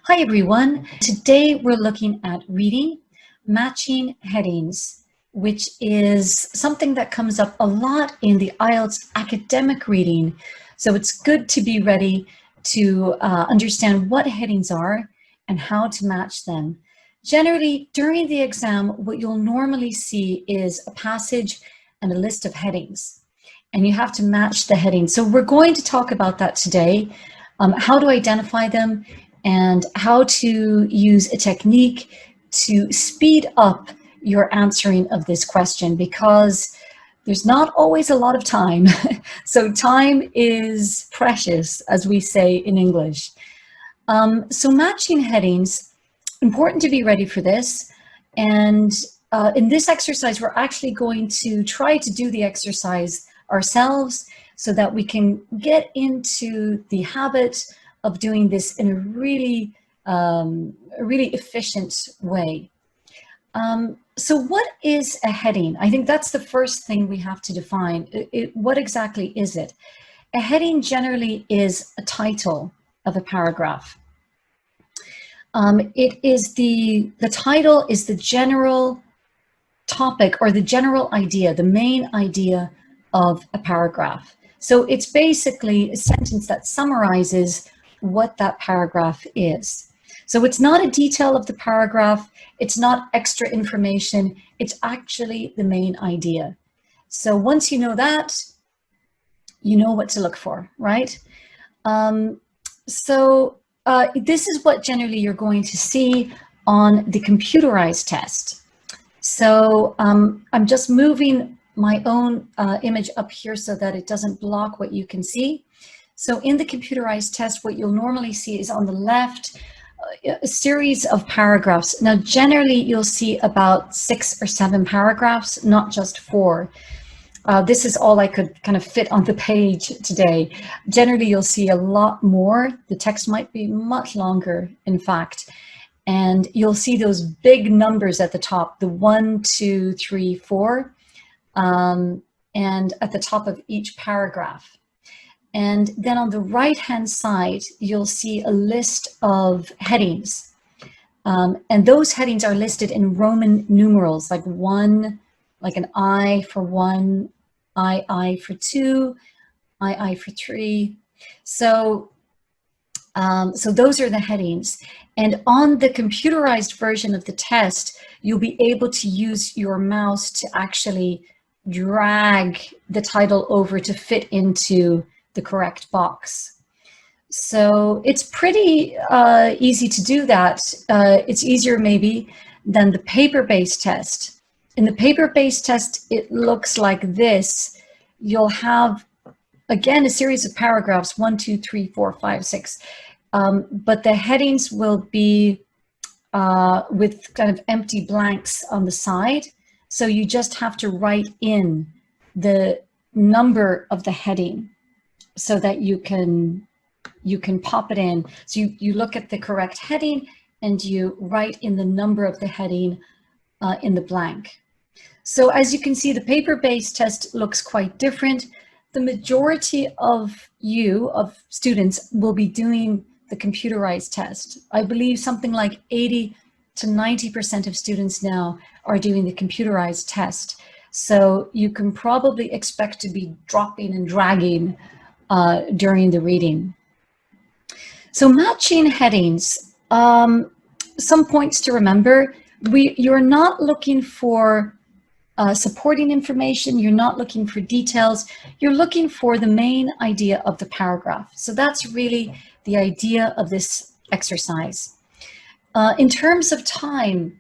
Hi everyone. Today we're looking at reading, matching headings, which is something that comes up a lot in the IELTS academic reading. So it's good to be ready to understand what headings are and how to match them. Generally, during the exam, what you'll normally see is a passage and a list of headings, and you have to match the headings. So we're going to talk about that today, how to identify them, and how to use a technique to speed up your answering of this question, because there's not always a lot of time. So time is precious, as we say in English. So matching headings, important to be ready for this. And in this exercise, we're actually going to try to do the exercise ourselves so that we can get into the habit of doing this in a really efficient way. So what is a heading? I think that's the first thing we have to define. What exactly is it? A heading generally is a title of a paragraph. The title is the general topic or the general idea, the main idea of a paragraph. So it's basically a sentence that summarizes what that paragraph is. So it's not a detail of the paragraph, it's not extra information, it's actually the main idea. So once you know that, you know what to look for, right? This is what generally you're going to see on the computerized test. So I'm just moving my own image up here so that it doesn't block what you can see. So in the computerized test, what you'll normally see is on the left, a series of paragraphs. Now, generally, you'll see about 6 or 7 paragraphs, not just 4. This is all I could kind of fit on the page today. Generally, you'll see a lot more. The text might be much longer, in fact. And you'll see those big numbers at the top, the 1, 2, 3, 4, and at the top of each paragraph. And then on the right-hand side, you'll see a list of headings. And those headings are listed in Roman numerals, like 1, like an I for 1, II for 2, II for 3. So those are the headings. And on the computerized version of the test, you'll be able to use your mouse to actually drag the title over to fit into the correct box. So it's pretty easy to do that. It's easier maybe than the paper-based test. In the paper-based test, it looks like this. You'll have, again, a series of paragraphs, 1, 2, 3, 4, 5, 6. But the headings will be with kind of empty blanks on the side. So you just have to write in the number of the heading so that you can pop it in. So you look at the correct heading and you write in the number of the heading in the blank. So as you can see, the paper-based test looks quite different. The majority of students will be doing the computerized test. I believe something like 80 to 90% of students now are doing the computerized test. So you can probably expect to be dropping and dragging during the reading. So matching headings, some points to remember. You're not looking for supporting information, you're not looking for details, you're looking for the main idea of the paragraph. So that's really the idea of this exercise. In terms of time,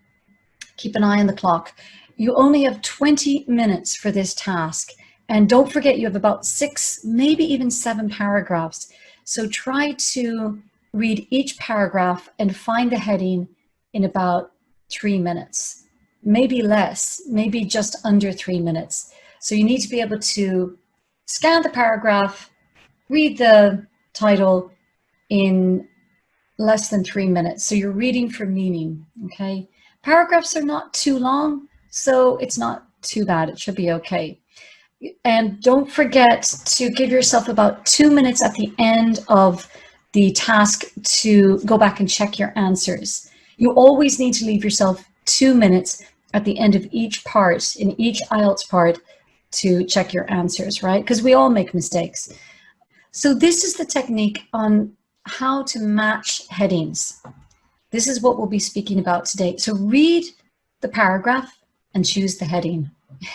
keep an eye on the clock. You only have 20 minutes for this task. And don't forget, you have about 6, maybe even 7 paragraphs. So try to read each paragraph and find the heading in about 3 minutes, maybe less, maybe just under 3 minutes. So you need to be able to scan the paragraph, read the title in less than 3 minutes. So you're reading for meaning, okay? Paragraphs are not too long, so it's not too bad. It should be okay. And don't forget to give yourself about 2 minutes at the end of the task to go back and check your answers. You always need to leave yourself 2 minutes at the end of each part, in each IELTS part, to check your answers, right? Because we all make mistakes. So this is the technique on how to match headings. This is what we'll be speaking about today. So read the paragraph and choose the heading.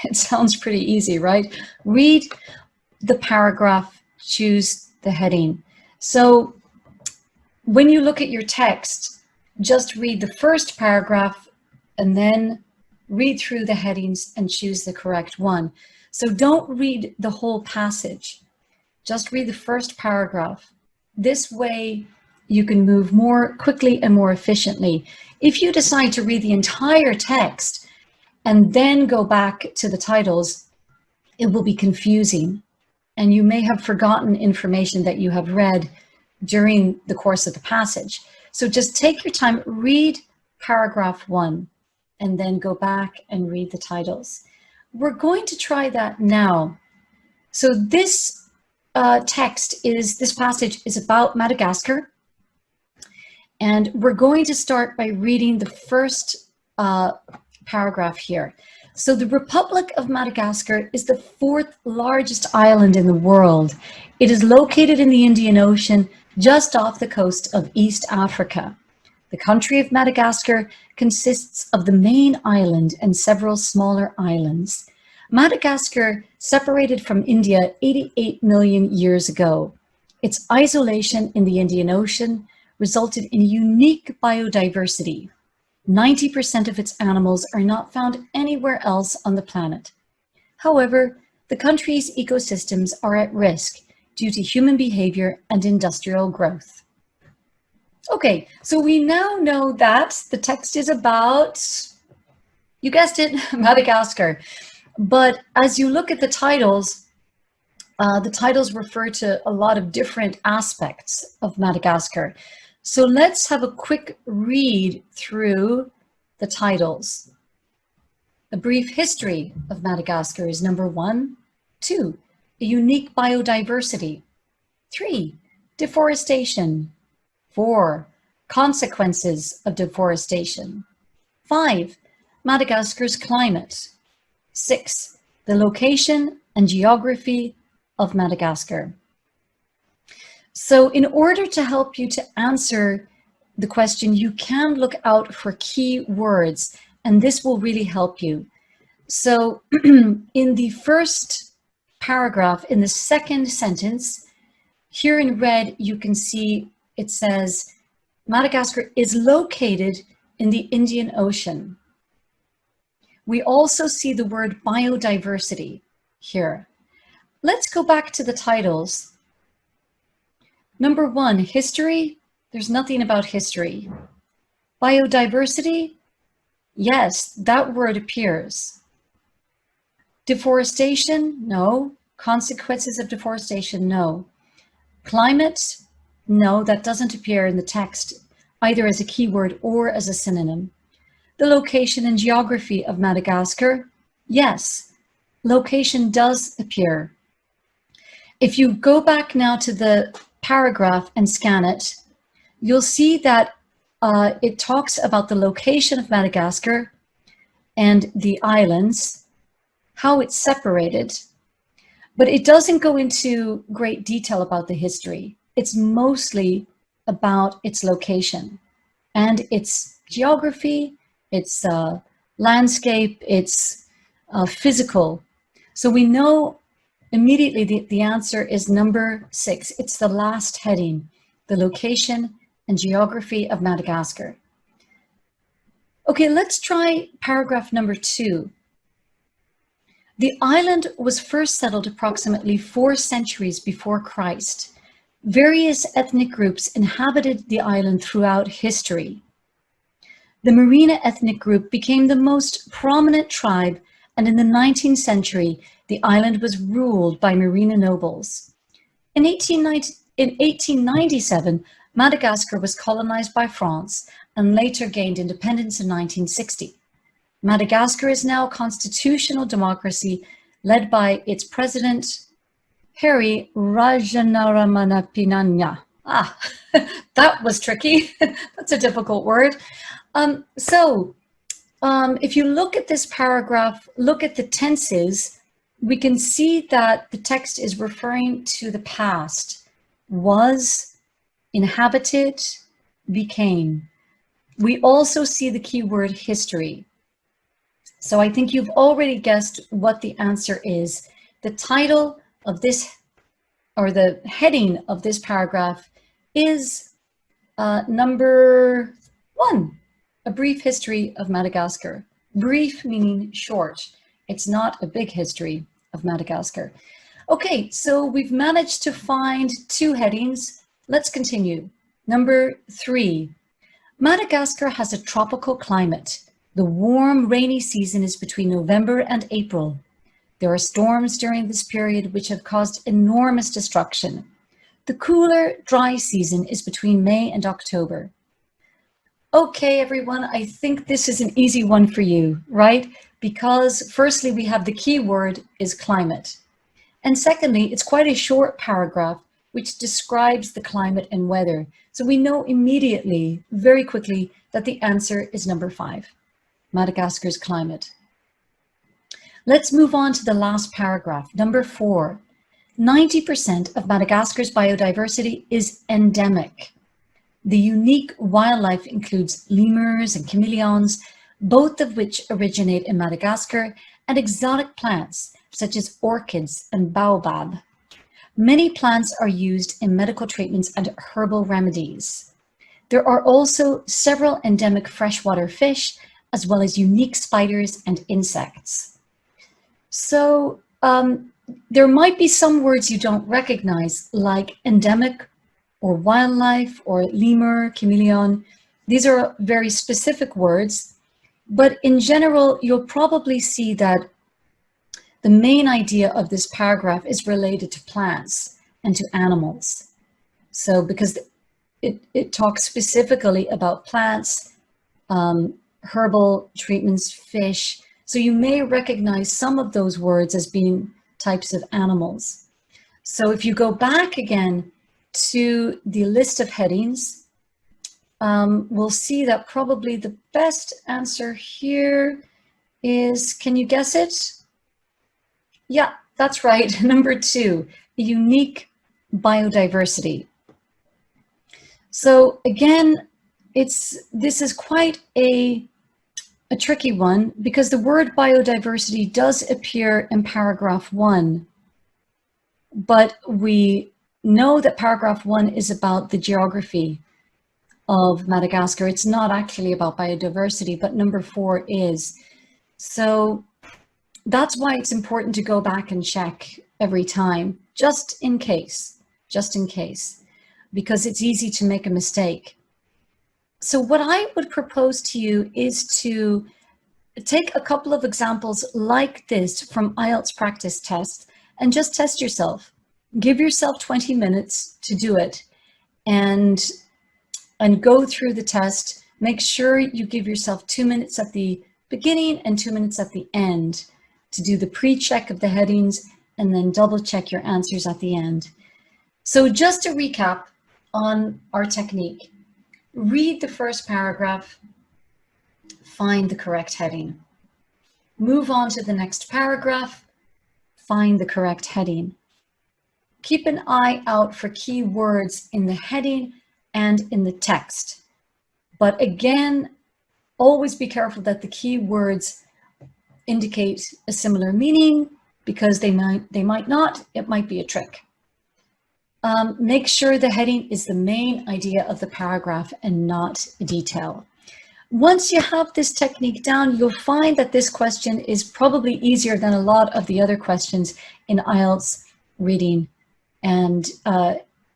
It sounds pretty easy, right? Read the paragraph, choose the heading. So when you look at your text, just read the first paragraph and then read through the headings and choose the correct one. So don't read the whole passage. Just read the first paragraph. This way you can move more quickly and more efficiently. If you decide to read the entire text and then go back to the titles, it will be confusing. And you may have forgotten information that you have read during the course of the passage. So just take your time, read paragraph 1, and then go back and read the titles. We're going to try that now. So this this passage is about Madagascar. And we're going to start by reading the first paragraph here. So the Republic of Madagascar is the 4th largest island in the world. It is located in the Indian Ocean, just off the coast of East Africa. The country of Madagascar consists of the main island and several smaller islands. Madagascar separated from India 88 million years ago. Its isolation in the Indian Ocean resulted in unique biodiversity. 90% of its animals are not found anywhere else on the planet. However, the country's ecosystems are at risk due to human behavior and industrial growth. Okay, so we now know that the text is about, you guessed it, Madagascar. But as you look at the titles refer to a lot of different aspects of Madagascar. So let's have a quick read through the titles. A brief history of Madagascar is number 1. 2, a unique biodiversity. 3, deforestation. 4, consequences of deforestation. 5, Madagascar's climate. 6, the location and geography of Madagascar. So in order to help you to answer the question, you can look out for key words, and this will really help you. So in the first paragraph, in the second sentence, here in red, you can see it says, Madagascar is located in the Indian Ocean. We also see the word biodiversity here. Let's go back to the titles. Number 1, history. There's nothing about history. Biodiversity. Yes, that word appears. Deforestation. No. Consequences of deforestation. No. Climate. No, that doesn't appear in the text either as a keyword or as a synonym. The location and geography of Madagascar. Yes, location does appear. If you go back now to the paragraph and scan it, you'll see that it talks about the location of Madagascar and the islands, how it's separated, but it doesn't go into great detail about the history. It's mostly about its location and its geography, its landscape, its physical. So we know immediately the answer is number 6. It's the last heading, the location and geography of Madagascar. Okay, let's try paragraph number 2. The island was first settled approximately 4 centuries before Christ. Various ethnic groups inhabited the island throughout history. The Merina ethnic group became the most prominent tribe, and in the 19th century, the island was ruled by Merina nobles. In 1897, Madagascar was colonized by France and later gained independence in 1960. Madagascar is now a constitutional democracy led by its president, Harry Rajaonarimampianina. Ah, that was tricky. That's a difficult word. If you look at this paragraph, look at the tenses, we can see that the text is referring to the past. Was, inhabited, became. We also see the keyword history. So I think you've already guessed what the answer is. The title of this, or the heading of this paragraph, is number 1, a brief history of Madagascar. Brief meaning short. It's not a big history of Madagascar. Okay, so we've managed to find 2 headings. Let's continue. Number 3, Madagascar has a tropical climate. The warm, rainy season is between November and April. There are storms during this period which have caused enormous destruction. The cooler, dry season is between May and October. Okay, everyone, I think this is an easy one for you, right? Because firstly, we have the keyword is climate. And secondly, it's quite a short paragraph which describes the climate and weather. So we know immediately, very quickly, that the answer is number 5, Madagascar's climate. Let's move on to the last paragraph, number 4. 90% of Madagascar's biodiversity is endemic. The unique wildlife includes lemurs and chameleons, both of which originate in Madagascar, and exotic plants such as orchids and baobab. Many plants are used in medical treatments and herbal remedies. There are also several endemic freshwater fish, as well as unique spiders and insects. So there might be some words you don't recognize, like endemic or wildlife or lemur, chameleon. These are very specific words, but in general, you'll probably see that the main idea of this paragraph is related to plants and to animals. So because it talks specifically about plants, herbal treatments, fish. So you may recognize some of those words as being types of animals. So if you go back again to the list of headings, we'll see that probably the best answer here is, can you guess it? Yeah, that's right. Number 2, unique biodiversity. So again, this is quite a tricky one because the word biodiversity does appear in paragraph 1, but we know that paragraph 1 is about the geography of Madagascar. It's not actually about biodiversity, but number 4 is. So that's why it's important to go back and check every time, just in case, because it's easy to make a mistake. So what I would propose to you is to take a couple of examples like this from IELTS practice tests and just test yourself. Give yourself 20 minutes to do it and go through the test. Make sure you give yourself 2 minutes at the beginning and 2 minutes at the end to do the pre-check of the headings and then double check your answers at the end. So just to recap on our technique, read the first paragraph, find the correct heading. Move on to the next paragraph, find the correct heading. Keep an eye out for key words in the heading and in the text. But again, always be careful that the key words indicate a similar meaning, because they might not, it might be a trick. Make sure the heading is the main idea of the paragraph and not a detail. Once you have this technique down, you'll find that this question is probably easier than a lot of the other questions in IELTS reading. And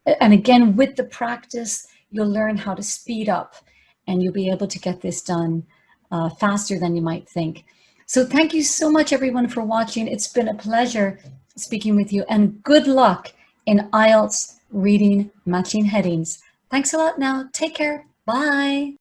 again, with the practice, you'll learn how to speed up and you'll be able to get this done faster than you might think. So thank you so much, everyone, for watching. It's been a pleasure speaking with you, and good luck in IELTS reading matching headings. Thanks a lot now. Take care. Bye.